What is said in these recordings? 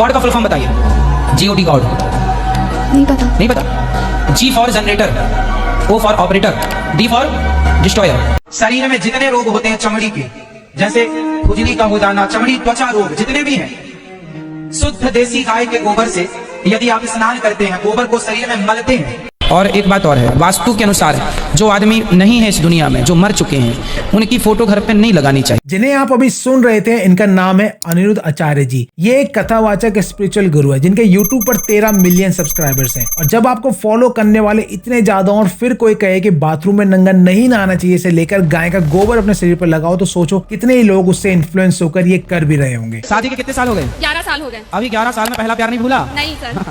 God का full form बताइए। GOD God नहीं पता। नहीं पता। G for generator, O for operator, D for destroyer. शरीर में जितने रोग होते हैं चमड़ी के, जैसे खुजली का हो जाना, चमड़ी त्वचा रोग जितने भी हैं, शुद्ध देसी गाय के गोबर से यदि आप स्नान करते हैं, गोबर को शरीर में मलते हैं। और एक बात और है, वास्तु के अनुसार जो आदमी नहीं है इस दुनिया में, जो मर चुके हैं, उनकी फोटो घर पे नहीं लगानी चाहिए। जिन्हें आप अभी सुन रहे थे, इनका नाम है अनिरुद्ध आचार्य जी। ये एक कथावाचक स्पिरिचुअल गुरु है जिनके YouTube पर 13 मिलियन सब्सक्राइबर्स हैं। और जब आपको फॉलो करने वाले इतने ज्यादा और फिर कोई कहे कि बाथरूम में नंगा नहीं नहाना चाहिए से लेकर गाय का गोबर अपने शरीर पर लगाओ, तो सोचो कितने ही लोग उससे इन्फ्लुएंस होकर ये कर भी रहे होंगे। शादी के कितने साल हो गए? 11 साल हो गए। अभी 11 साल में पहला प्यार नहीं भूला? नहीं सर।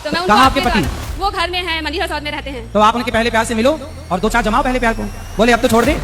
तो मैं कहाँ आपके पति? वो घर में है, मंदिर हसौद में रहते हैं। तो आप उनके पहले प्यार से मिलो और 2-4 जमाओ पहले प्यार को। बोले अब तो छोड़ दे।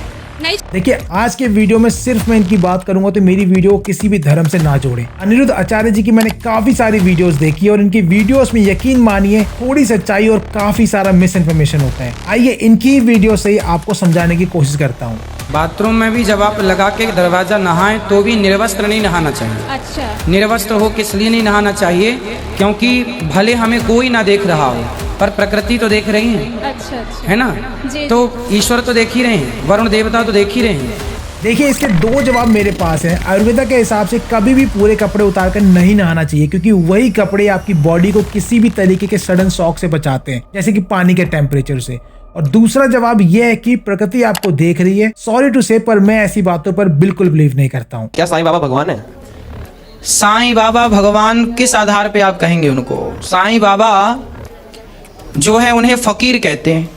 नहीं। देखिए, आज के वीडियो में सिर्फ मैं इनकी बात करूंगा तो मेरी वीडियो किसी भी धर्म से ना जोड़े। अनिरुद्ध आचार्य जी की मैंने काफी सारी वीडियोस देखी और इनकी वीडियोस में यकीन मानिए थोड़ी सच्चाई और काफी सारा मिस इन्फॉर्मेशन होता है। आइए इनकी वीडियो से ही आपको समझाने की कोशिश करता हूँ। बाथरूम में भी जब आप लगा के दरवाजा नहाएं तो भी निर्वस्त्र नहीं नहाना चाहिए। अच्छा। निर्वस्त्र हो किस लिए नहीं नहाना चाहिए? क्योंकि भले हमें कोई ना देख रहा हो पर प्रकृति तो देख रही है। अच्छा अच्छा। है ना? जी। तो ईश्वर तो देख ही रहे हैं, वरुण देवता तो देख ही रहे हैं। देखिए, इसके 2 जवाब मेरे पास हैं। आयुर्वेदा के हिसाब से कभी भी पूरे कपड़े उतारकर नहीं नहाना चाहिए, क्योंकि वही कपड़े आपकी बॉडी को किसी भी तरीके के सडन शॉक से बचाते हैं, जैसे कि पानी के टेम्परेचर से। और दूसरा जवाब यह है कि प्रकृति आपको देख रही है। सॉरी टू से, पर मैं ऐसी बातों पर बिल्कुल बिलीव नहीं करता हूँ। क्या साईं बाबा भगवान है? साईं बाबा भगवान किस आधार पे आप कहेंगे उनको? साईं बाबा जो है उन्हें फकीर कहते हैं।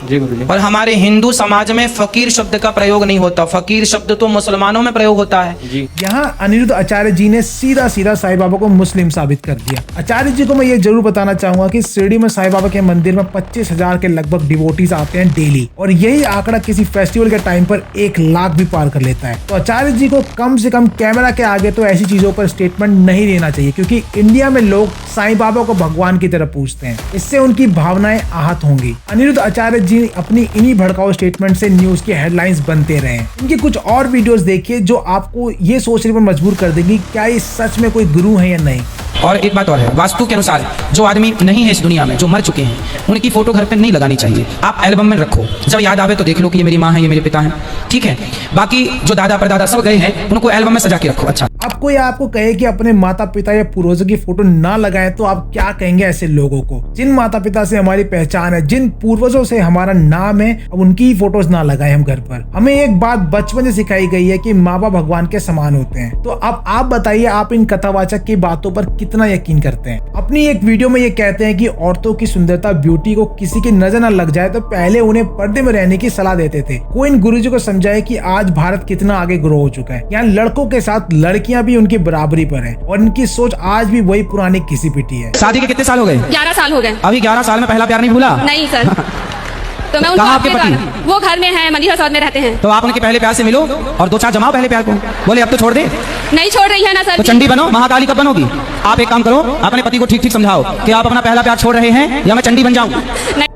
जी गुरुजी। और हमारे हिंदू समाज में फकीर शब्द का प्रयोग नहीं होता। फकीर शब्द तो मुसलमानों में प्रयोग होता है। जी। यहाँ अनिरुद्ध आचार्य जी ने सीधा सीधा साईं बाबा को मुस्लिम साबित कर दिया। आचार्य जी को मैं ये जरूर बताना चाहूंगा कि शिरडी में साईं बाबा के मंदिर में 25,000 के लगभग डिवोटीज आते हैं डेली, और यही आंकड़ा किसी फेस्टिवल के टाइम पर 1 लाख भी पार कर लेता है। तो आचार्य जी को कम से कम कैमरा के आगे तो ऐसी चीजों पर स्टेटमेंट नहीं देना चाहिए, क्योंकि इंडिया में लोग साईं बाबा को भगवान की तरह पूछते हैं। इससे उनकी भावनाएं आहत होंगी। अनिरुद्ध आचार्य जी अपनी इन्हीं भड़काऊ स्टेटमेंट से न्यूज की हेडलाइंस बनते रहे। इनकी कुछ और वीडियोस देखिए जो आपको ये सोचने पर मजबूर कर देंगी क्या ये सच में कोई गुरु है या नहीं। और एक बात और है, वास्तु के अनुसार जो आदमी नहीं है इस दुनिया में, जो मर चुके हैं, उनकी फोटो घर पे नहीं लगानी चाहिए। आप एल्बम में रखो, जब याद आवे तो देख लो कि ये मेरी माँ है, ये मेरे पिता हैं, ठीक है। बाकी जो दादा परदादा सब गए हैं उनको एल्बम में सजा के रखो। अच्छा, अब कोई आपको कहे कि अपने माता पिता या पूर्वजों की फोटो ना लगाए तो आप क्या कहेंगे ऐसे लोगों को? जिन माता पिता से हमारी पहचान है, जिन पूर्वजों से हमारा नाम है, अब उनकी ही फोटोज ना लगाए हम घर पर। हमें एक बात बचपन से सिखाई गई है कि माँ बाप भगवान के समान होते हैं। तो अब आप बताइए, आप इन कथावाचक की बातों पर कितना यकीन करते हैं? अपनी एक वीडियो में ये कहते हैं कि औरतों की सुंदरता, ब्यूटी को किसी की नजर न लग जाए तो पहले उन्हें पर्दे में रहने की सलाह देते थे। कोई इन गुरुजी को समझाए कि आज भारत कितना आगे ग्रो हो चुका है। यहाँ लड़कों के साथ लड़कियां भी उनकी बराबरी पर हैं और इनकी सोच आज भी वही पुरानी घिसी पिटी है। शादी के कितने साल हो गए? 11 साल हो गए। अभी 11 साल में पहला प्यार नहीं भूला? नहीं सर। तो मैं कहाँ आपके पति? वो घर में है, मंदिर हसौद में रहते हैं। तो आप उनके पहले प्यार से मिलो और 2-4 जमाओ पहले प्यार को। बोले अब तो छोड़ दे। नहीं छोड़ रही है ना सर। तो चंडी बनो, महाकाली कब बनोगी? आप एक काम करो, अपने पति को ठीक ठीक समझाओ कि आप अपना पहला प्यार छोड़ रहे हैं या मैं चंडी बन जाऊं।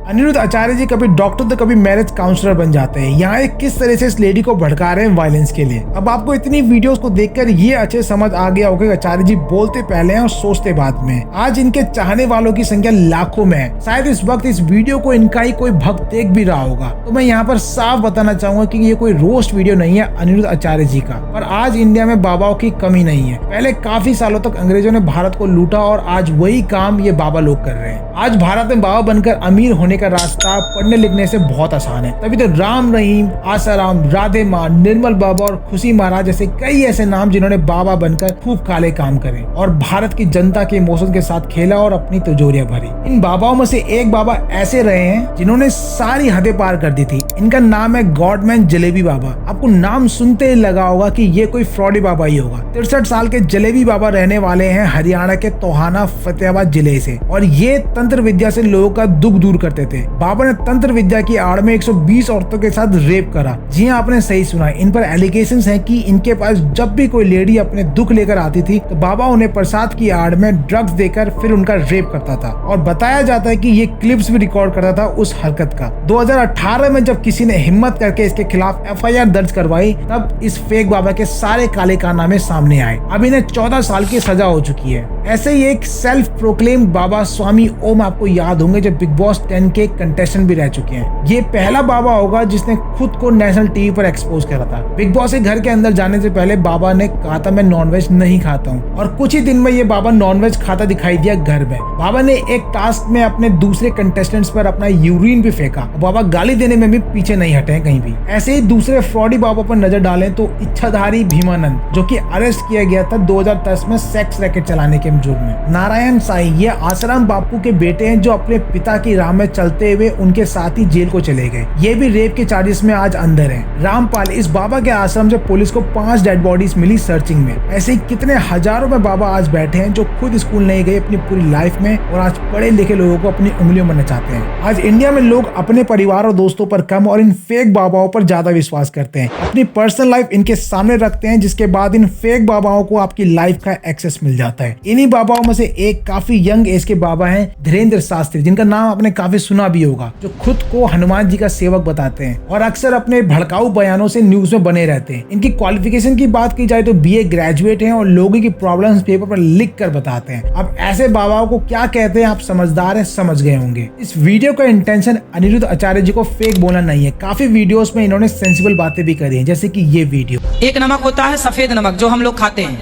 अनिरुद्ध आचार्य जी कभी डॉक्टर तो कभी मैरिज काउंसलर बन जाते हैं। यहाँ एक किस तरह से इस लेडी को भड़का रहे हैं वायलेंस के लिए। अब आपको इतनी वीडियोस को देखकर ये अच्छे समझ आ गया होगा कि आचार्य जी बोलते पहले हैं और सोचते बाद में। आज इनके चाहने वालों की संख्या लाखों में है। शायद इस वक्त इस वीडियो को इनका ही कोई भक्त देख भी रहा होगा। तो मैं यहाँ पर साफ बताना चाहूंगा कि ये कोई रोस्ट वीडियो नहीं है अनिरुद्ध आचार्य जी का। पर आज इंडिया में बाबाओं की कमी नहीं है। पहले काफी सालों तक अंग्रेजों ने भारत को लूटा और आज वही काम ये बाबा लोग कर रहे हैं। आज भारत में बाबा बनकर अमीर होने का रास्ता पढ़ने लिखने से बहुत आसान है। तभी तो राम रहीम, आसाराम, राधे माँ, निर्मल बाबा और खुशी महाराज जैसे कई ऐसे नाम जिन्होंने बाबा बनकर खूब काले काम करे और भारत की जनता के इमोशन के साथ खेला और अपनी तिजोरियां भरी। इन बाबाओं में से एक बाबा ऐसे रहे हैं जिन्होंने सारी हदें पार कर दी थी। इनका नाम है गॉडमैन जलेबी बाबा। आपको नाम सुनते ही लगा होगा कि ये कोई फ्रॉडी बाबा ही होगा। 63 साल के जलेबी बाबा रहने वाले हैं हरियाणा के तोहाना फतेहाबाद जिले से और ये तंत्र विद्या से लोगों का दुख दूर करते थे। बाबा ने तंत्र विद्या की आड़ में 120 औरतों के साथ रेप करा। जी हाँ, आपने सही सुना। इन पर एलिगेशंस हैं कि इनके पास जब भी कोई लेडी अपने दुख लेकर आती थी तो बाबा उन्हें प्रसाद की आड़ में ड्रग्स देकर फिर उनका रेप करता था। और बताया जाता है कि ये क्लिप्स भी रिकॉर्ड करता था उस हरकत का। 2018 में जब किसी ने हिम्मत करके इसके खिलाफ FIR दर्ज करवाई तब इस फेक बाबा के सारे काले कारनामे सामने आए। अब इन्हें 14 साल की सजा हो चुकी है। ऐसे ही एक सेल्फ प्रोक्लेम्ड बाबा स्वामी ओम आपको याद होंगे जो बिग बॉस 10 के कंटेस्टेंट भी रह चुके हैं। ये पहला बाबा होगा जिसने खुद को नेशनल टीवी पर एक्सपोज करा था। बिग बॉस के घर के अंदर जाने से पहले बाबा ने कहा था मैं नॉनवेज नहीं खाता हूँ, और कुछ ही दिन में ये बाबा नॉनवेज खाता दिखाई दिया घर में। बाबा ने एक टास्क में अपने दूसरे कंटेस्टेंट्स पर अपना यूरिन भी फेंका। बाबा गाली देने में भी पीछे नहीं हटे कहीं भी। ऐसे ही दूसरे फ्रॉडी बाबा पर नजर डालें तो इच्छाधारी भीमानंद, जो कि अरेस्ट किया गया था 2010 में सेक्स रैकेट चलाने के जुर्म में। नारायण साईं, ये आसाराम बापू के बेटे हैं जो अपने पिता की राह में चलते हुए उनके साथ ही जेल को चले गए। ये भी रेप के चार्जेस में आज अंदर हैं। रामपाल, इस बाबा के आश्रम से पुलिस को 5 डेड बॉडीज मिली सर्चिंग में। ऐसे ही कितने हजारों में बाबा आज बैठे हैं जो खुद स्कूल नहीं गए अपनी पूरी लाइफ में और आज पढ़े लिखे लोगों को अपनी उंगलियों में नचाते हैं। आज इंडिया में लोग अपने परिवार और दोस्तों पर कम और इन फेक बाबाओं पर ज्यादा विश्वास करते हैं। अपनी पर्सनल लाइफ इनके सामने रखते हैं, जिसके बाद इन फेक बाबाओं को आपकी लाइफ का एक्सेस मिल जाता है। इन्हीं बाबाओं में से एक काफी यंग एज के बाबा हैं धीरेन्द्र शास्त्री, जिनका नाम आपने काफी सुना भी होगा, जो खुद को हनुमान जी का सेवक बताते हैं और अक्सर अपने भड़काऊ बयानों से न्यूज में बने रहते हैं। इनकी क्वालिफिकेशन की बात की जाए तो BA ग्रेजुएट हैं और लोगों की प्रॉब्लम्स पेपर पर लिख कर बताते हैं। अब ऐसे बाबाओं को क्या कहते हैं आप समझदार हैं, समझ गए होंगे। इस वीडियो का इंटेंशन अनिरुद्ध आचार्य जी को फेक बोलना नहीं है। काफी वीडियोस में इन्होंने सेंसिबल बातें भी करी हैं, जैसे कि ये वीडियो। एक नमक होता है सफेद नमक जो हम लोग खाते हैं,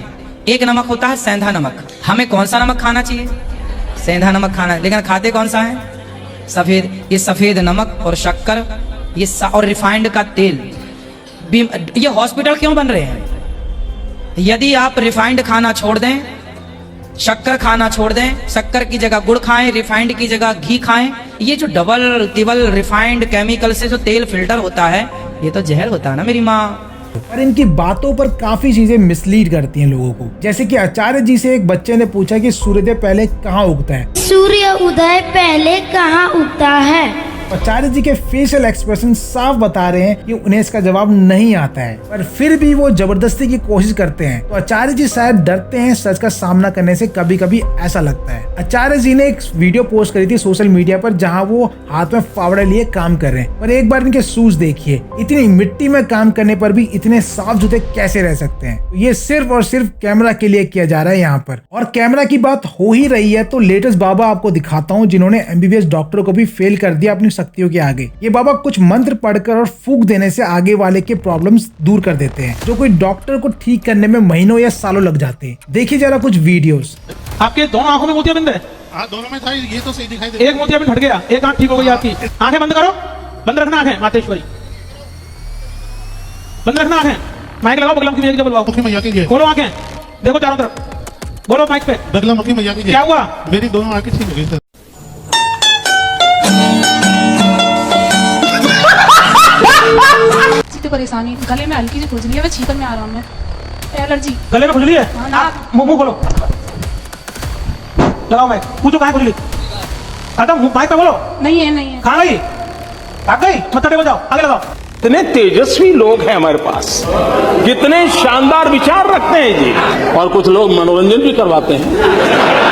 एक नमक होता है सेंधा नमक। हमें कौन सा नमक खाना चाहिए? सेंधा नमक खाना है, लेकिन खाते कौन सा है? सफेद। ये सफेद नमक और शक्कर और रिफाइंड का तेल, ये हॉस्पिटल क्यों बन रहे हैं? यदि आप रिफाइंड खाना छोड़ दें, शक्कर खाना छोड़ दें, शक्कर की जगह गुड़ खाएं, रिफाइंड की जगह घी खाएं, ये जो डबल तिबल रिफाइंड केमिकल से जो तेल फिल्टर होता है ये तो जहर होता है ना मेरी माँ। पर इनकी बातों पर काफी चीजें मिसलीड करती हैं लोगों को। जैसे कि आचार्य जी से एक बच्चे ने पूछा कि सूर्योदय पहले कहाँ उगता है? सूर्य उदय पहले कहाँ उगता है? आचार्य जी के फेशियल एक्सप्रेशन साफ बता रहे हैं कि उन्हें इसका जवाब नहीं आता है, पर फिर भी वो जबरदस्ती की कोशिश करते हैं। तो आचार्य जी शायद डरते हैं सच का सामना करने से, कभी कभी ऐसा लगता है। आचार्य जी ने एक वीडियो पोस्ट करी थी सोशल मीडिया पर जहां वो हाथ में फावड़े लिए काम कर रहे हैं, पर एक बार इनके शूज देखिए, इतनी मिट्टी में काम करने पर भी इतने साफ जूते कैसे रह सकते हैं? तो ये सिर्फ और सिर्फ कैमरा के लिए किया जा रहा है यहाँ पर। और कैमरा की बात हो ही रही है तो लेटेस्ट बाबा आपको दिखाता हूँ जिन्होंने MBBS डॉक्टर को भी फेल कर दिया अपनी शक्तियों के आगे। ये बाबा कुछ मंत्र पढ़कर और फूंक देने से आगे वाले के प्रॉब्लम्स दूर कर देते हैं, जो कोई डॉक्टर को ठीक करने में महीनों या सालों लग जाते हैं। देखिए जरा कुछ वीडियोस। आपके दोनों आंखों में मोतियाबिंद है? हाँ, दोनों में था। ये तो सही दिखाई दे। एक मोतियाबिंद हट गया, एक आंख ठीक हो गई आपकी। आंखें बंद करो, बंद रखना आंखें, मातेश्वरी बंद रखना आंखें। माइक लगाओ, बगला मुखी बोलवाओ। मुखी मैया की खोलो आंखें, देखो चारों तरफ, बोलो माइक पे। बगला मुखी मैया की क्या हुआ? मेरी दोनों आंखें ठीक हो गई सर। परेशानी, गले में हल्की सी खुजली है, मैं छींकन में आराम है, एलर्जी। गले में खुजली है? हाँ, ना। मुंह खोलो, लगाओ माइक। पूछो कहाँ खुजली? खत्म, माइक पे बोलो। नहीं है, नहीं है। कहाँ गई? भाग गई? मत टेबल जाओ, आगे लगाओ। कितने तेजस्वी लोग हैं हमारे पास, कितने शानदार विचार रखते हैं जी, और कुछ लोग मनोरंजन भी करवाते हैं।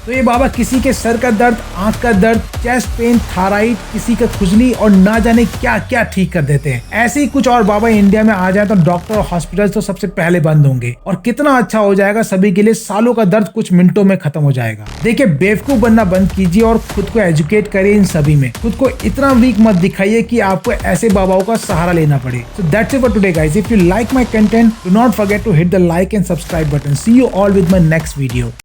तो ये बाबा किसी के सर का दर्द, आंख का दर्द, चेस्ट पेन, थायराइड, किसी का खुजली और ना जाने क्या क्या ठीक कर देते हैं। ऐसे ही कुछ और बाबा इंडिया में आ जाए तो डॉक्टर और हॉस्पिटल तो सबसे पहले बंद होंगे और कितना अच्छा हो जाएगा सभी के लिए। सालों का दर्द कुछ मिनटों में खत्म हो जाएगा। देखिए, बेवकूफ बनना बंद कीजिए और खुद को एजुकेट करिए इन सभी में। खुद को इतना वीक मत दिखाइए कि आपको ऐसे बाबाओं का सहारा लेना पड़े। So that's it for today guys. If you like my content, do not forget to hit the like and subscribe button. See you all with my next video.